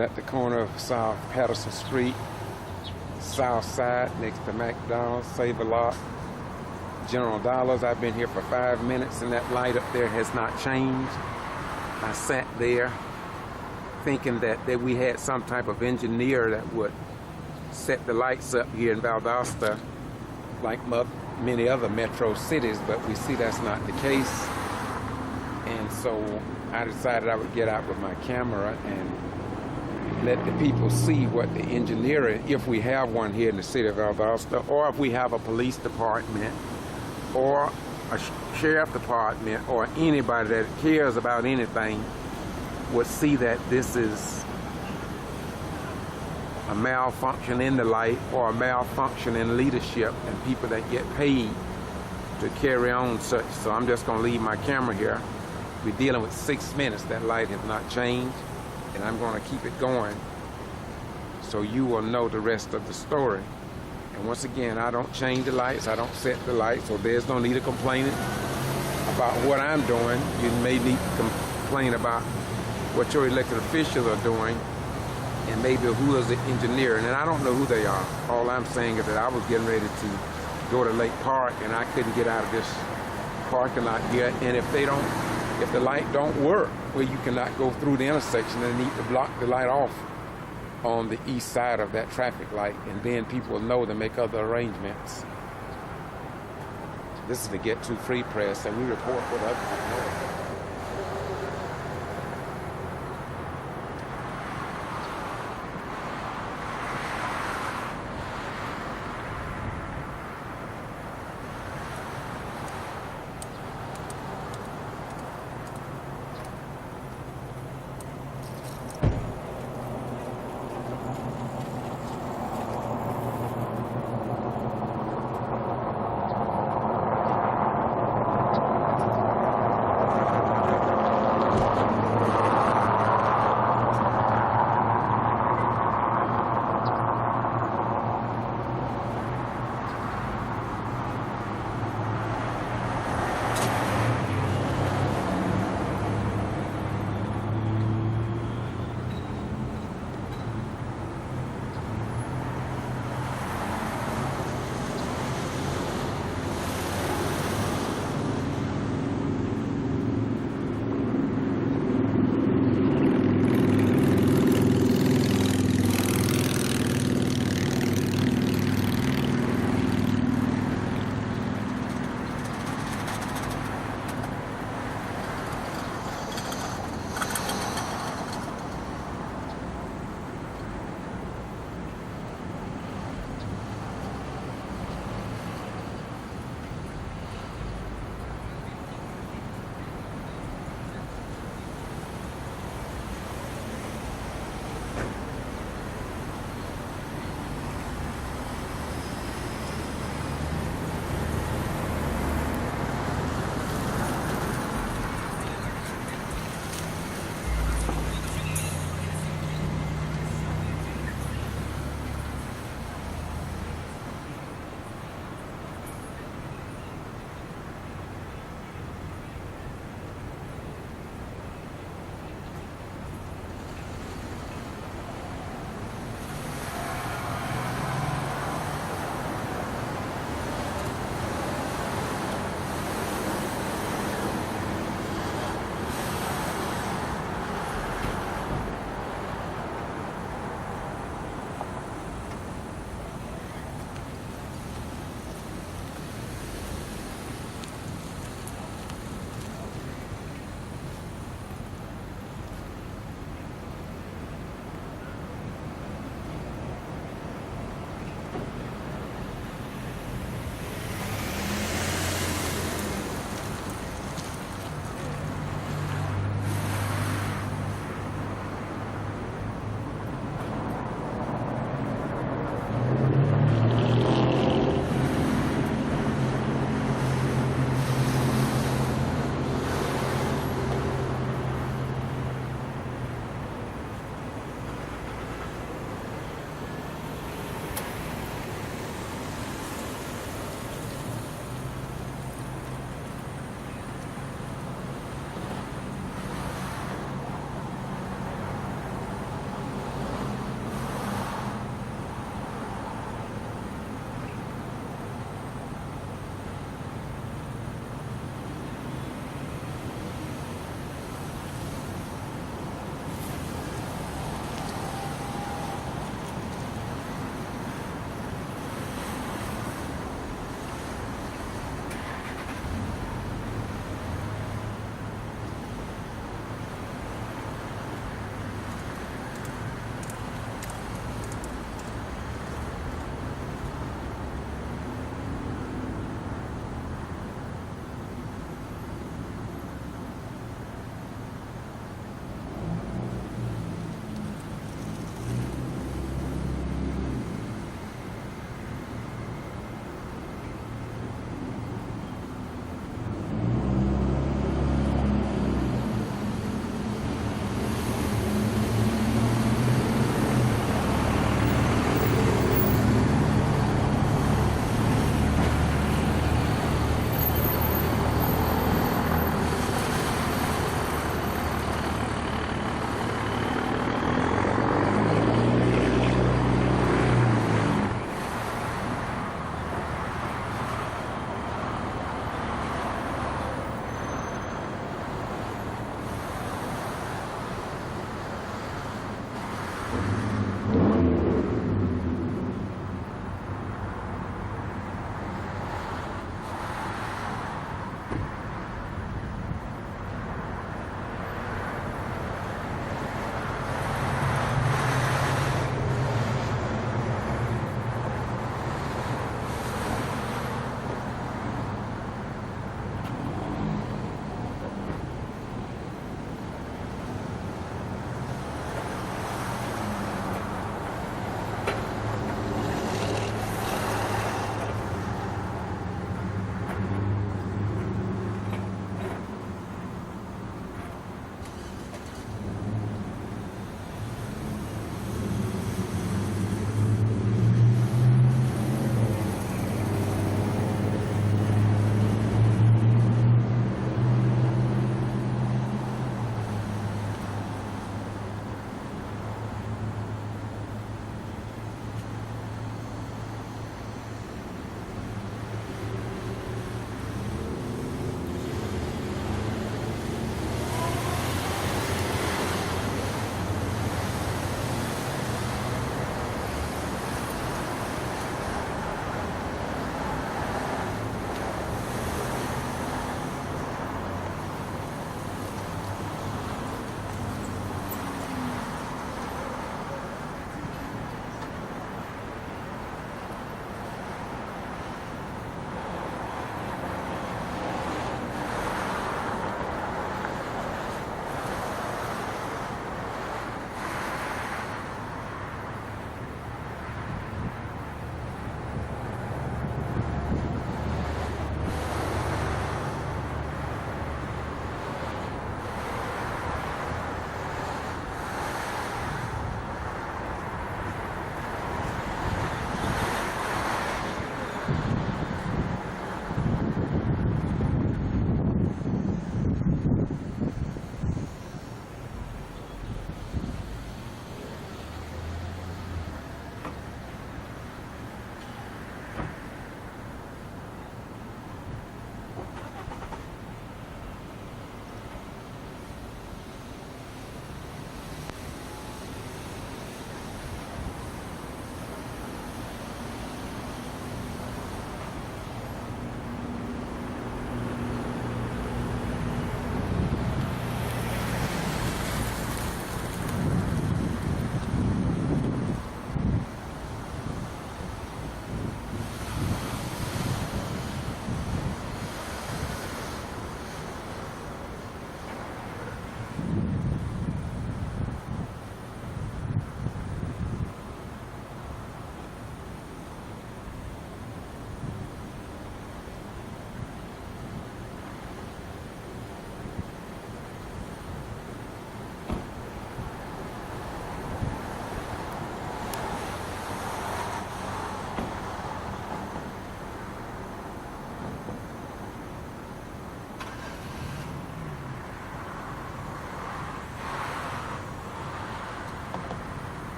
at the corner of South Patterson Street, south side, next to McDonald's, Save-A-Lot, General Dollars. I've been here for 5 minutes and that light up there has not changed. I sat there thinking that we had some type of engineer that would set the lights up here in Valdosta like many other metro cities, but we see that's not the case. And so I decided I would get out with my camera and let the people see what the engineer, if we have one here in the city of Valdosta, or if we have a police department or a sheriff department or anybody that cares about anything, would see that this is a malfunction in the light or a malfunction in leadership and people that get paid to carry on such. So I'm just going to leave my camera here. We're dealing with 6 minutes. That light has not changed, and I'm going to keep it going so you will know the rest of the story. And once again, I don't change the lights, I don't set the lights, so there's no need of complaining about what I'm doing. You may need to complain about what your elected officials are doing and maybe who is the engineer. And I don't know who they are. All I'm saying is that I was getting ready to go to Lake Park and I couldn't get out of this parking lot yet. And if the light don't work where you cannot go through the intersection, they need to block the light off on the east side of that traffic light, and then people will know to make other arrangements. This is the Get To Free Press, and we report what other people know.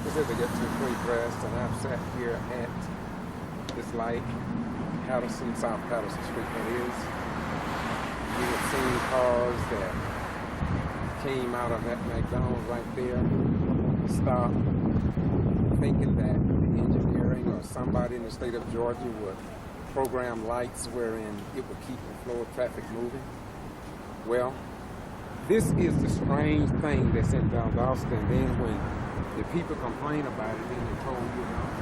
This is to get to FORREST, and I've sat here at this light, Patterson, South Patterson Street, that is. You have seen cars that came out of that McDonald's right there, stopped, thinking that the engineering or somebody in the state of Georgia would program lights wherein it would keep the flow of traffic moving. Well, this is the strange thing that's in Valdosta, and then when the people complain about it, then they told you about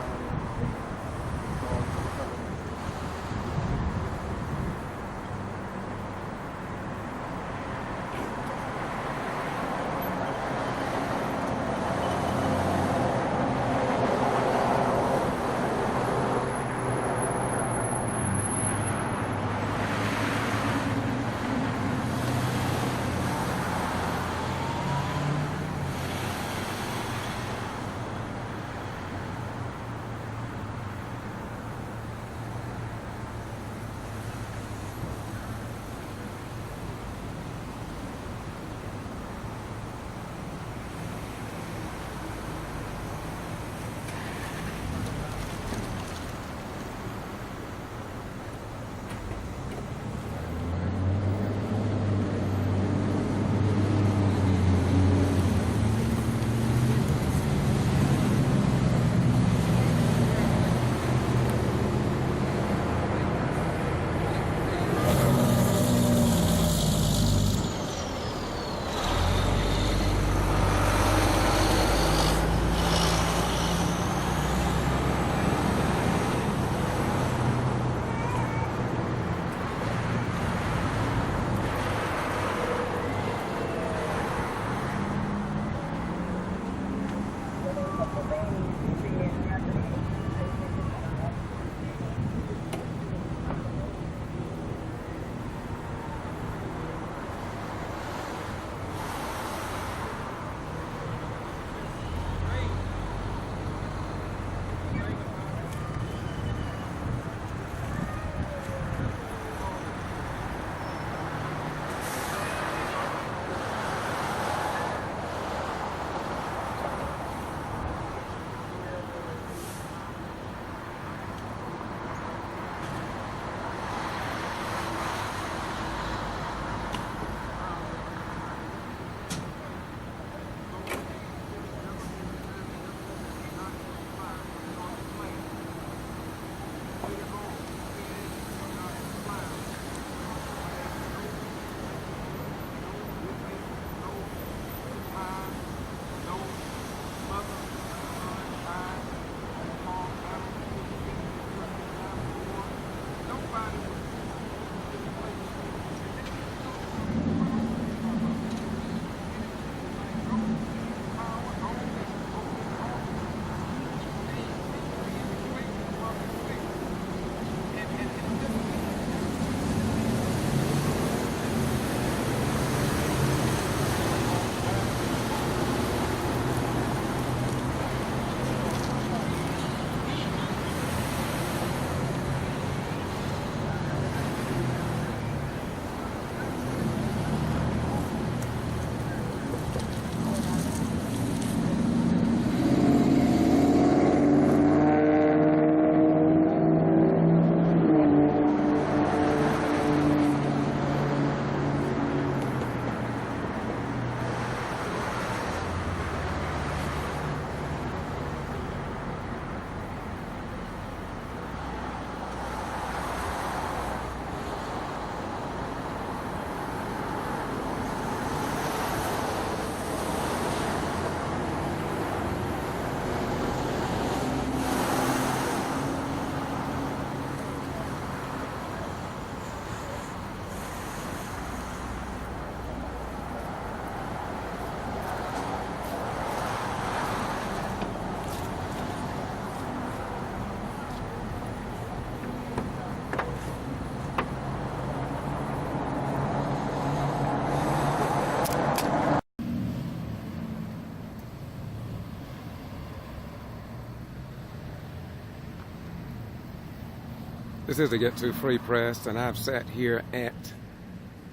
This is to get to FORREST, and I've sat here at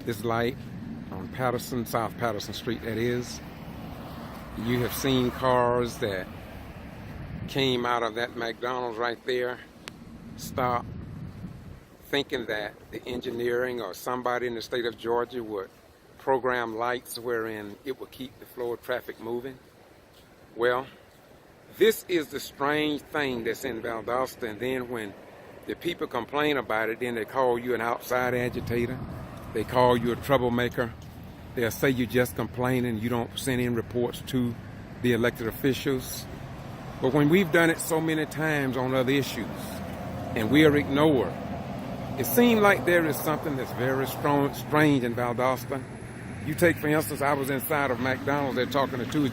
this light on Patterson, South Patterson Street, that is. You have seen cars that came out of that McDonald's right there, stopped, thinking that the engineering or somebody in the state of Georgia would program lights wherein it would keep the flow of traffic moving. Well, this is the strange thing that's in Valdosta, and then when the people complain about it, then they call you an outside agitator, they call you a troublemaker, they'll say you're just complaining, you don't send in reports to the elected officials. But when we've done it so many times on other issues, and we are ignored, it seems like there is something that's very strange in Valdosta. You take, for instance, I was inside of McDonald's, they're talking to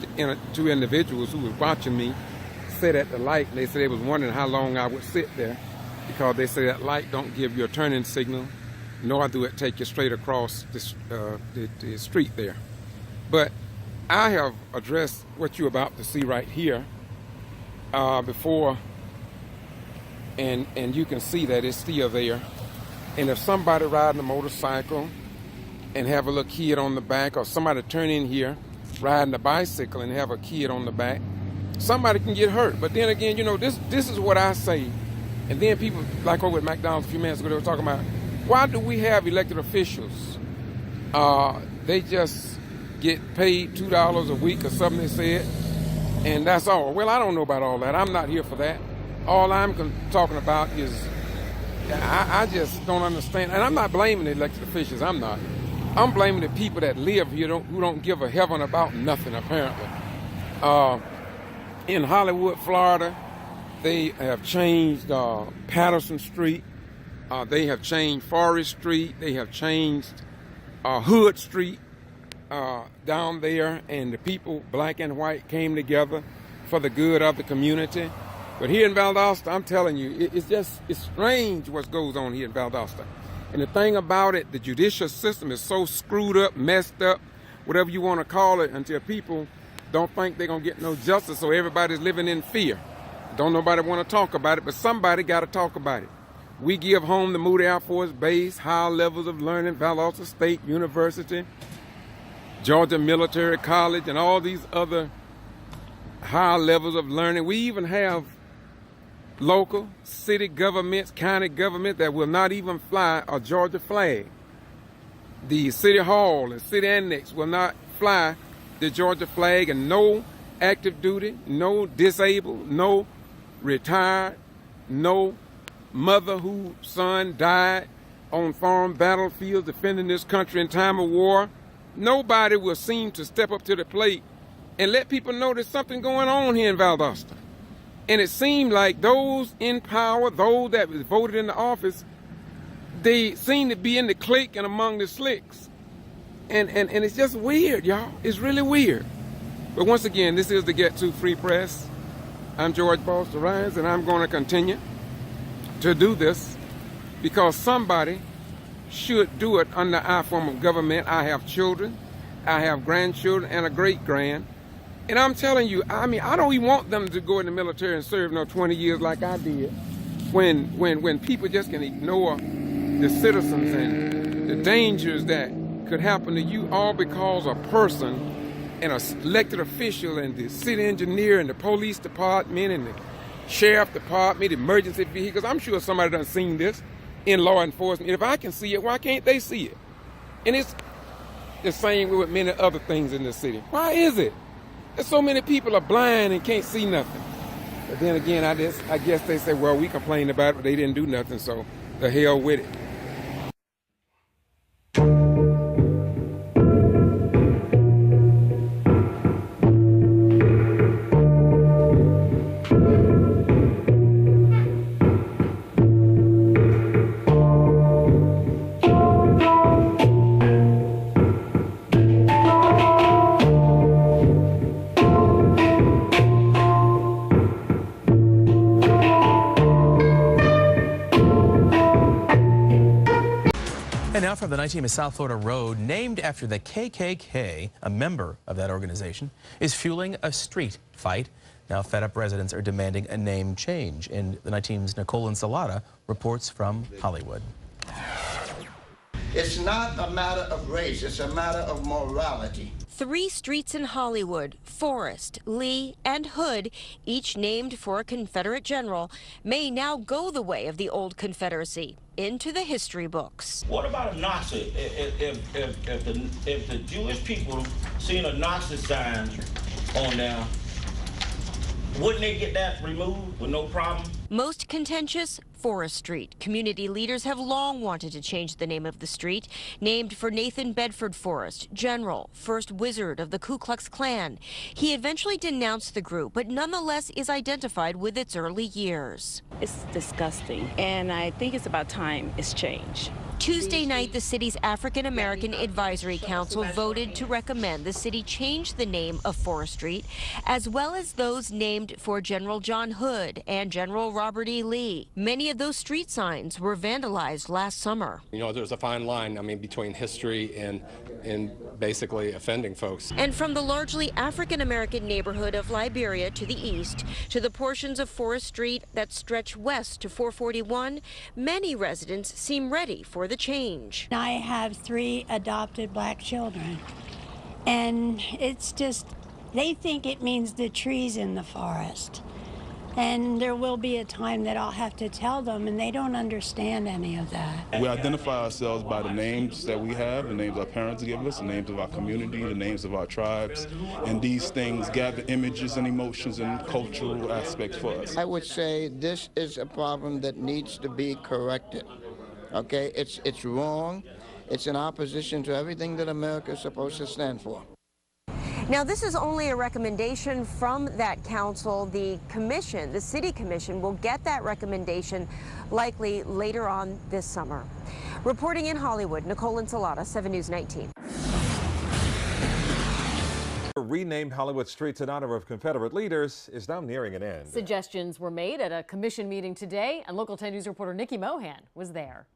two individuals who were watching me sit at the light, and they said they was wondering how long I would sit there, because they say that light don't give you a turning signal, nor do it take you straight across the street there. But I have addressed what you're about to see right here before, and you can see that it's still there. And if somebody riding a motorcycle and have a little kid on the back, or somebody turn in here riding a bicycle and have a kid on the back, somebody can get hurt. But then again, you know, this is what I say. And then people, like over at McDonald's a few minutes ago, they were talking about, why do we have elected officials? They just get paid $2 a week or something, they said, and that's all. Well, I don't know about all that. I'm not here for that. All I'm talking about is, I just don't understand. And I'm not blaming the elected officials, I'm not. I'm blaming the people that live here who don't give a heaven about nothing, apparently. In Hollywood, Florida, they have changed Patterson Street. They have changed Forrest Street. They have changed Hood Street down there. And the people, black and white, came together for the good of the community. But here in Valdosta, I'm telling you, it's strange what goes on here in Valdosta. And the thing about it, the judicial system is so screwed up, messed up, whatever you want to call it, until people don't think they're going to get no justice, so everybody's living in fear. Don't nobody want to talk about it, but somebody got to talk about it. We give home the Moody Air Force Base, high levels of learning, Valdosta State University, Georgia Military College, and all these other high levels of learning. We even have local, city governments, county government that will not even fly a Georgia flag. The city hall and city annex will not fly the Georgia flag, and no active duty, no disabled, no retired, no mother whose son died on foreign battlefields defending this country in time of war. Nobody will seem to step up to the plate and let people know there's something going on here in Valdosta. And it seemed like those in power, those that was voted into office, they seem to be in the clique and among the slicks. And it's just weird, y'all. It's really weird. But once again, this is the Get To Free Press. I'm George Foster Rhymes, and I'm going to continue to do this because somebody should do it under our form of government. I have children, I have grandchildren, and a great-grand. And I'm telling you, I mean, I don't even want them to go in the military and serve no 20 years like I did. When people just can ignore the citizens and the dangers that could happen to you, all because a person and an elected official and the city engineer and the police department and the sheriff department, emergency vehicles. I'm sure somebody done seen this in law enforcement. If I can see it, why can't they see it? And it's the same with many other things in the city. Why is it? There's so many people are blind and can't see nothing. But then again, I guess they say, well, we complained about it, but they didn't do nothing, so the hell with it. And now from the 19 of South Florida Road, named after the KKK, a member of that organization, is fueling a street fight. Now fed up residents are demanding a name change. And the 19's Nicole Ensalada reports from Hollywood. It's not a matter of race, it's a matter of morality. 3 streets in Hollywood, Forrest, Lee, and Hood, each named for a Confederate general, may now go the way of the old Confederacy into the history books. What about a Nazi? If the Jewish people seen a Nazi sign on there, wouldn't they get that removed with no problem? Most contentious, Forrest Street. Community leaders have long wanted to change the name of the street, named for Nathan Bedford Forrest, general, first wizard of the Ku Klux Klan. He eventually denounced the group, but nonetheless is identified with its early years. It's disgusting, and I think it's about time it's changed. Tuesday night, the city's African American Advisory Council voted to recommend the city change the name of Forrest Street, as well as those named for General John Hood and General Robert E. Lee. Many of those street signs were vandalized last summer. You know, there's a fine line, between history and basically offending folks. And from the largely African American neighborhood of Liberia to the east, to the portions of Forrest Street that stretch west to 441, many residents seem ready for the change. I have 3 adopted black children, and it's just, they think it means the trees in the forest. And there will be a time that I'll have to tell them, and they don't understand any of that. We identify ourselves by the names that we have, the names our parents give us, the names of our community, the names of our tribes, and these things gather images and emotions and cultural aspects for us. I would say this is a problem that needs to be corrected. Okay, it's wrong. It's in opposition to everything that America is supposed to stand for. Now, this is only a recommendation from that council. The commission, the city commission, will get that recommendation likely later on this summer. Reporting in Hollywood, Nicole Ensalada, 7 News 19. Renamed Hollywood streets in honor of Confederate leaders is now nearing an end. Suggestions were made at a commission meeting today, and Local 10 News reporter Nikki Mohan was there.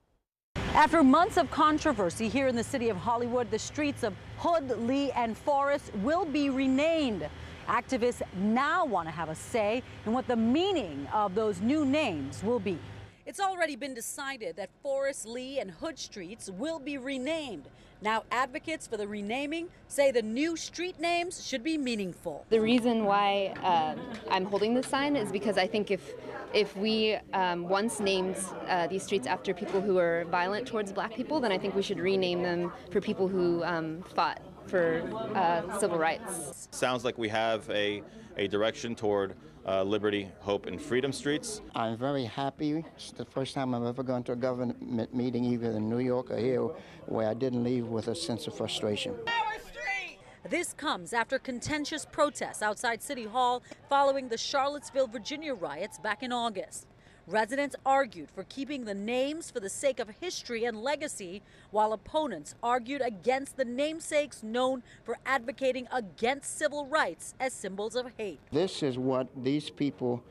After months of controversy here in the city of Hollywood, the streets of Hood, Lee, and Forrest will be renamed. Activists now want to have a say in what the meaning of those new names will be. It's already been decided that Forrest, Lee, and Hood streets will be renamed. Now advocates for the renaming say the new street names should be meaningful. The reason why I'm holding this sign is because I think if we once named these streets after people who were violent towards black people, then I think we should rename them for people who fought for civil rights. Sounds like we have a direction toward liberty, hope, and freedom streets. I'm very happy. It's the first time I've ever gone to a government meeting, either in New York or here, where I didn't leave with a sense of frustration. This comes after contentious protests outside City Hall following the Charlottesville, Virginia riots back in August. Residents argued for keeping the names for the sake of history and legacy, while opponents argued against the namesakes known for advocating against civil rights as symbols of hate. This is what these people,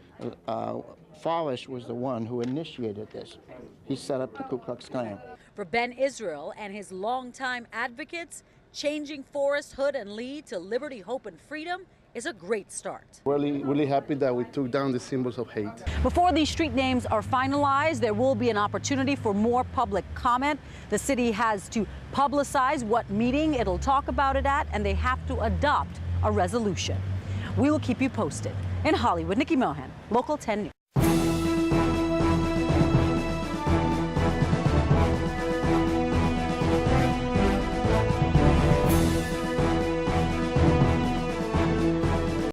Forrest was the one who initiated this. He set up the Ku Klux Klan. For Ben Israel and his longtime advocates, changing Forrest, Hood, and Lee to liberty, hope, and freedom is a great start. Really happy that we took down the symbols of hate. Before these street names are finalized, there will be an opportunity for more public comment. The city has to publicize what meeting it'll talk about it at, and they have to adopt a resolution. We will keep you posted. In Hollywood, Nikki Mohan, Local 10 News.